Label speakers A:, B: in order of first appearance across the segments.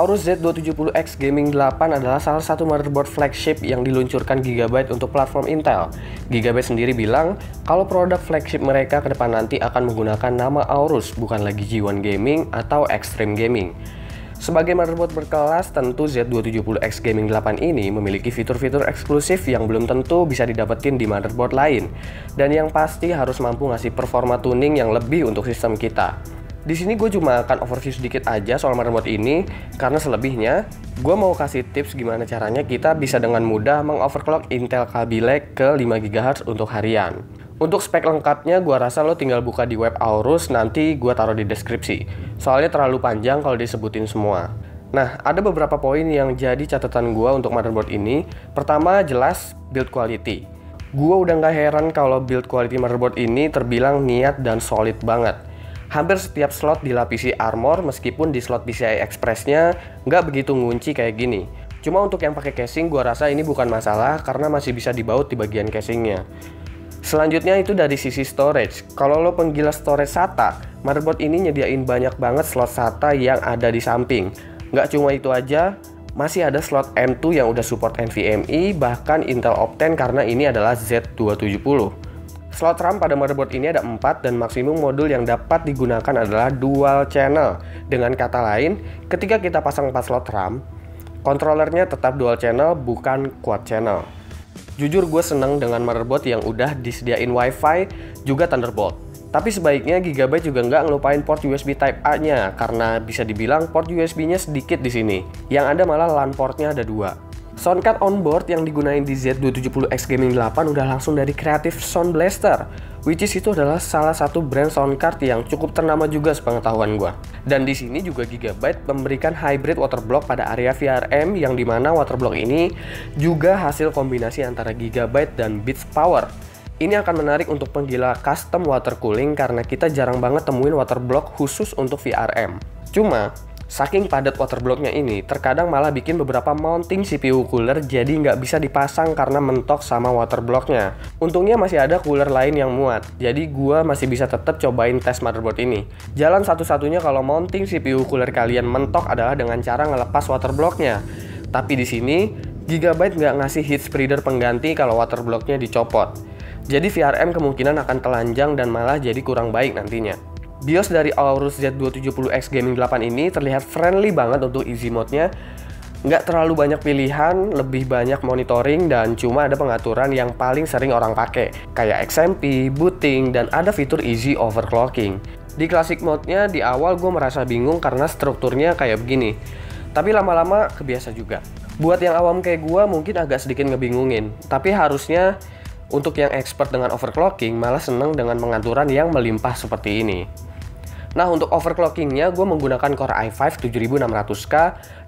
A: Aorus Z270X Gaming 8 adalah salah satu motherboard flagship yang diluncurkan Gigabyte untuk platform Intel. Gigabyte sendiri bilang kalau produk flagship mereka ke depan nanti akan menggunakan nama Aorus, bukan lagi G1 Gaming atau Extreme Gaming. Sebagai motherboard berkelas, tentu Z270X Gaming 8 ini memiliki fitur-fitur eksklusif yang belum tentu bisa didapetin di motherboard lain, dan yang pasti harus mampu ngasih performa tuning yang lebih untuk sistem kita. Di sini gue cuma akan overview sedikit aja soal motherboard ini, karena selebihnya gue mau kasih tips gimana caranya kita bisa dengan mudah mengoverclock Intel Kaby Lake ke 5 GHz untuk harian. Untuk spek lengkapnya gue rasa lo tinggal buka di web Aorus, nanti gue taruh di deskripsi. Soalnya terlalu panjang kalau disebutin semua. Nah, ada beberapa poin yang jadi catatan gue untuk motherboard ini. Pertama, jelas build quality. Gue udah gak heran kalau build quality motherboard ini terbilang niat dan solid banget. Hampir setiap slot dilapisi armor, meskipun di slot PCI Express-nya nggak begitu ngunci kayak gini. Cuma untuk yang pakai casing, gua rasa ini bukan masalah karena masih bisa dibaut di bagian casingnya. Selanjutnya itu dari sisi storage. Kalau lo penggila storage SATA, motherboard ini nyediain banyak banget slot SATA yang ada di samping. Nggak cuma itu aja, masih ada slot M2 yang udah support NVMe, bahkan Intel Optane karena ini adalah Z270. Slot RAM pada motherboard ini ada 4 dan maksimum modul yang dapat digunakan adalah dual channel. Dengan kata lain, ketika kita pasang 4 slot RAM, kontrolernya tetap dual channel bukan quad channel. Jujur gue seneng dengan motherboard yang udah disediain WiFi juga Thunderbolt. Tapi sebaiknya Gigabyte juga nggak ngelupain port USB Type-A-nya karena bisa dibilang port USB-nya sedikit di sini. Yang ada malah LAN portnya ada 2. Soundcard onboard yang digunain di Z270X Gaming 8 udah langsung dari Creative Sound Blaster, which is itu adalah salah satu brand soundcard yang cukup ternama juga sepengetahuan gua. Dan di sini juga Gigabyte memberikan hybrid waterblock pada area VRM yang dimana waterblock ini juga hasil kombinasi antara Gigabyte dan Beats Power. Ini akan menarik untuk penggila custom water cooling karena kita jarang banget temuin waterblock khusus untuk VRM. Cuma saking padat waterblocknya ini, terkadang malah bikin beberapa mounting CPU cooler jadi nggak bisa dipasang karena mentok sama waterblocknya. Untungnya masih ada cooler lain yang muat, jadi gua masih bisa tetap cobain tes motherboard ini. Jalan satu-satunya kalau mounting CPU cooler kalian mentok adalah dengan cara ngelepas waterblocknya. Tapi di sini, Gigabyte nggak ngasih heat spreader pengganti kalau waterblocknya dicopot. Jadi VRM kemungkinan akan telanjang dan malah jadi kurang baik nantinya. BIOS dari Aorus Z270X Gaming 8 ini terlihat friendly banget untuk easy mode-nya. Nggak terlalu banyak pilihan, lebih banyak monitoring, dan cuma ada pengaturan yang paling sering orang pakai, kayak XMP, booting, dan ada fitur easy overclocking. Di classic mode-nya di awal gue merasa bingung karena strukturnya kayak begini. Tapi lama-lama kebiasa juga. Buat yang awam kayak gue mungkin agak sedikit ngebingungin, tapi harusnya untuk yang expert dengan overclocking malah seneng dengan pengaturan yang melimpah seperti ini. Nah, untuk overclockingnya gue menggunakan Core i5 7600K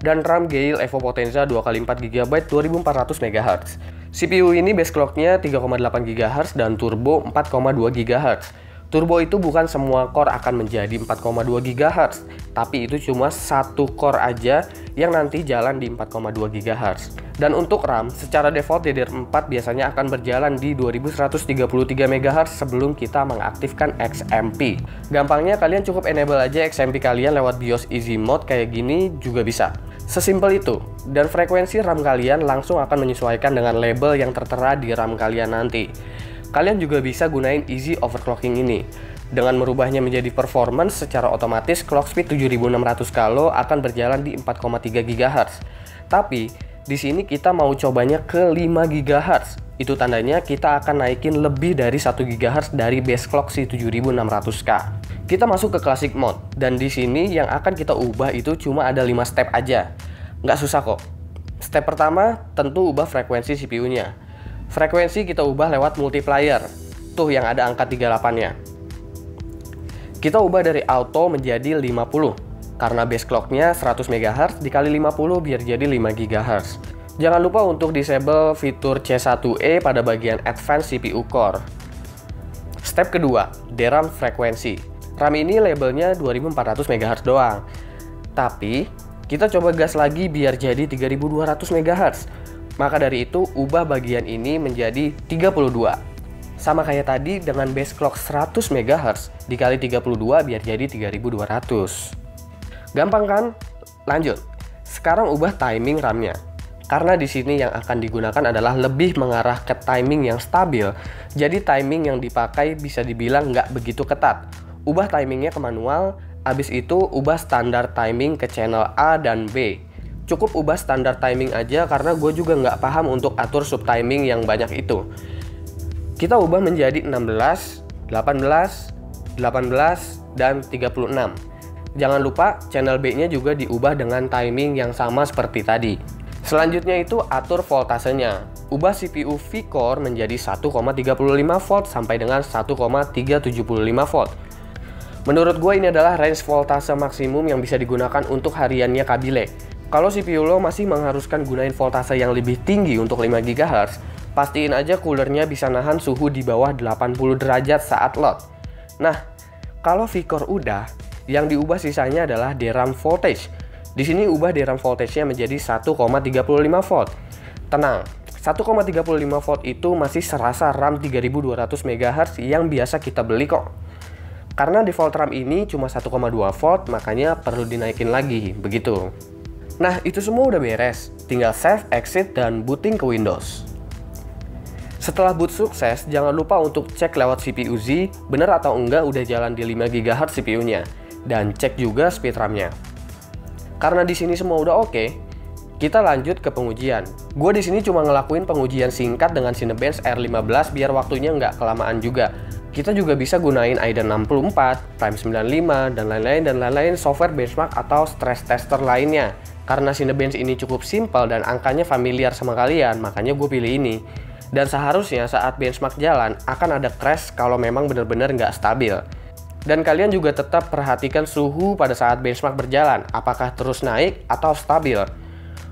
A: dan RAM Gale Evo Potenza 2x4GB 2400 MHz. CPU ini base clocknya 3,8 GHz dan turbo 4,2 GHz. Turbo itu bukan semua core akan menjadi 4,2 GHz, tapi itu cuma satu core aja yang nanti jalan di 4,2 GHz. Dan untuk RAM, secara default DDR4 biasanya akan berjalan di 2133 MHz sebelum kita mengaktifkan XMP. Gampangnya kalian cukup enable aja XMP kalian lewat BIOS Easy Mode kayak gini juga bisa. Sesimpel itu, dan frekuensi RAM kalian langsung akan menyesuaikan dengan label yang tertera di RAM kalian nanti. Kalian juga bisa gunain easy overclocking ini. Dengan merubahnya menjadi performance, secara otomatis clock speed 7600 kalo akan berjalan di 4,3 GHz. Tapi di sini kita mau cobanya ke 5 GHz. Itu tandanya kita akan naikin lebih dari 1 GHz dari base clock si 7600K. Kita masuk ke classic mode, dan di sini yang akan kita ubah itu cuma ada 5 step aja. Nggak susah kok. Step pertama tentu ubah frekuensi CPU-nya. Frekuensi kita ubah lewat multiplier, tuh yang ada angka 38-nya. Kita ubah dari auto menjadi 50, karena base clock-nya 100 MHz dikali 50 biar jadi 5 GHz. Jangan lupa untuk disable fitur C1E pada bagian Advanced CPU Core. Step kedua, DRAM frekuensi. RAM ini labelnya 2400 MHz doang. Tapi, kita coba gas lagi biar jadi 3200 MHz. Maka dari itu, ubah bagian ini menjadi 32. Sama kayak tadi dengan base clock 100 MHz dikali 32 biar jadi 3200. Gampang kan? Lanjut. Sekarang ubah timing RAM-nya. Karena di sini yang akan digunakan adalah lebih mengarah ke timing yang stabil, jadi timing yang dipakai bisa dibilang nggak begitu ketat. Ubah timingnya ke manual, abis itu ubah standar timing ke channel A dan B. Cukup ubah standar timing aja karena gue juga nggak paham untuk atur sub timing yang banyak itu. Kita ubah menjadi 16, 18, 18, dan 36. Jangan lupa channel B-nya juga diubah dengan timing yang sama seperti tadi. Selanjutnya itu atur voltasenya. Ubah CPU V-Core menjadi 1,35 volt sampai dengan 1,375 volt. Menurut gue ini adalah range voltase maksimum yang bisa digunakan untuk hariannya Kaby Lake. Kalau CPU lo masih mengharuskan gunain voltase yang lebih tinggi untuk 5 GHz, pastiin aja coolernya bisa nahan suhu di bawah 80 derajat saat load. Nah, kalau V-Core udah, yang diubah sisanya adalah DRAM voltage. Di sini ubah DRAM voltage-nya menjadi 1,35 volt. Tenang, 1,35 volt itu masih serasa RAM 3200 MHz yang biasa kita beli kok. Karena default RAM ini cuma 1,2 volt, makanya perlu dinaikin lagi, begitu. Nah, itu semua udah beres. Tinggal save, exit, dan booting ke Windows. Setelah boot sukses, jangan lupa untuk cek lewat CPU Z, bener atau enggak udah jalan di 5 GHz CPU-nya. Dan cek juga speed RAM-nya. Karena di sini semua udah oke, kita lanjut ke pengujian. Gue di sini cuma ngelakuin pengujian singkat dengan Cinebench R15 biar waktunya nggak kelamaan juga. Kita juga bisa gunain AIDA 64, Prime 95, dan lain-lain software benchmark atau stress tester lainnya. Karena Cinebench ini cukup simpel dan angkanya familiar sama kalian, makanya gue pilih ini. Dan seharusnya saat benchmark jalan akan ada crash kalau memang benar-benar nggak stabil. Dan kalian juga tetap perhatikan suhu pada saat benchmark berjalan, apakah terus naik atau stabil.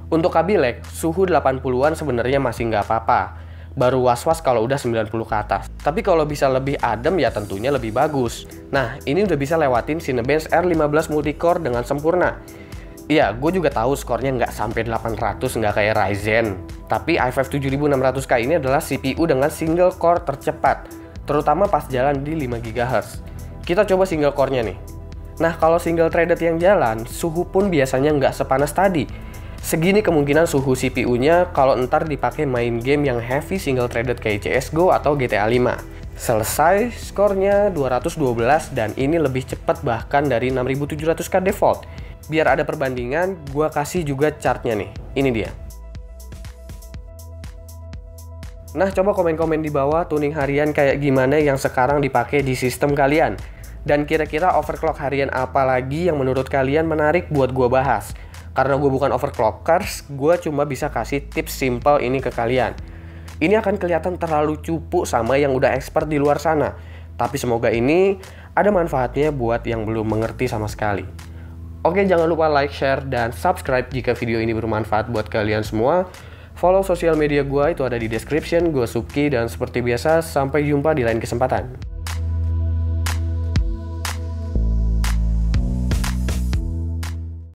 A: Untuk Kaby Lake, suhu 80-an sebenarnya masih nggak apa-apa. Baru was-was kalau udah 90 ke atas. Tapi kalau bisa lebih adem ya tentunya lebih bagus. Nah, ini udah bisa lewatin Cinebench R15 multicore dengan sempurna. Iya, gue juga tahu skornya nggak sampai 800, nggak kayak Ryzen. Tapi i5 7600K ini adalah CPU dengan single core tercepat, terutama pas jalan di 5 GHz. Kita coba single core-nya nih. Nah, kalau single threaded yang jalan, suhu pun biasanya nggak sepanas tadi. Segini kemungkinan suhu CPU-nya kalau ntar dipakai main game yang heavy single threaded kayak CSGO atau GTA 5. Selesai, skornya 212 dan ini lebih cepat bahkan dari 6700K default. Biar ada perbandingan, gua kasih juga chartnya nih. Ini dia. Nah, coba komen-komen di bawah tuning harian kayak gimana yang sekarang dipakai di sistem kalian. Dan kira-kira overclock harian apa lagi yang menurut kalian menarik buat gua bahas. Karena gue bukan overclockers, gue cuma bisa kasih tips simple ini ke kalian. Ini akan kelihatan terlalu cupu sama yang udah expert di luar sana. Tapi semoga ini ada manfaatnya buat yang belum mengerti sama sekali. Oke, jangan lupa like, share, dan subscribe jika video ini bermanfaat buat kalian semua. Follow sosial media gue, itu ada di description. Gue Subki, dan seperti biasa, sampai jumpa di lain kesempatan.